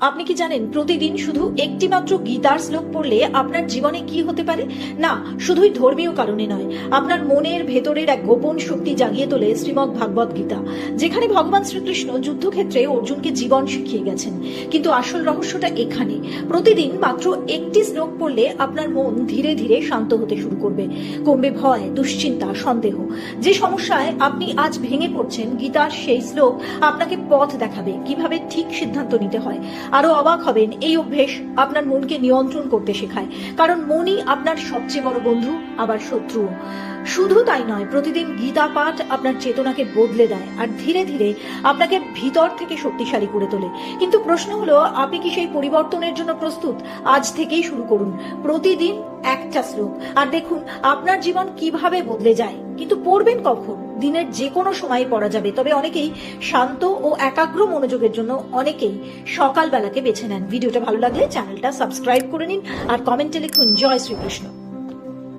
আপনি কি জানেন প্রতিদিন শুধু একটি মাত্র গীতার শ্লোক পড়লে আপনার জীবনে কি হতে পারে? না, শুধুই ধর্মীয় কারণে নয়, আপনার মনের ভেতরের এক গোপন শক্তি জাগিয়ে তোলে শ্রীমদ্ ভাগবত গীতা, যেখানে ভগবান শ্রীকৃষ্ণ যুদ্ধক্ষেত্রে অর্জুনকে জীবন শিখিয়ে গেছেন। কিন্তু আসল রহস্যটা এখানে। প্রতিদিন মাত্র একটি শ্লোক পড়লে আপনার মন ধীরে ধীরে শান্ত হতে শুরু করবে। কমবে ভয়, দুশ্চিন্তা, সন্দেহ। যে সমস্যায় আপনি আজ ভেঙে পড়ছেন, গীতার সেই শ্লোক আপনাকে পথ দেখাবে কিভাবে ঠিক সিদ্ধান্ত নিতে হয়। আরো অবাক হবেন, এই অভ্যেস আপনার মনকে নিয়ন্ত্রণ করতে শেখায়, কারণ মনই আপনার সবচেয়ে বড় বন্ধু, আবার শত্রু। শুধু তাই নয়, প্রতিদিন গীতা পাঠ আপনার চেতনাকে বদলে দেয় আর ধীরে ধীরে আপনাকে ভিতর থেকে শক্তিশালী করে তোলে। কিন্তু প্রশ্ন হলো, আপনি কি সেই পরিবর্তনের জন্য প্রস্তুত? আজ থেকেই শুরু করুন, প্রতিদিন একটা শ্লোক, আর দেখুন আপনার জীবন কিভাবে বদলে যায়। কিন্তু পড়বেন কখন? দিনের যে কোনো সময় পড়া যাবে, তবে অনেকেই শান্ত ও একাগ্র মনোযোগের জন্য অনেকেই সকালবেলাকে বেছে নেন। ভিডিওটা ভালো লাগলে চ্যানেলটা সাবস্ক্রাইব করে নিন আর কমেন্টে লিখুন জয় শ্রীকৃষ্ণ।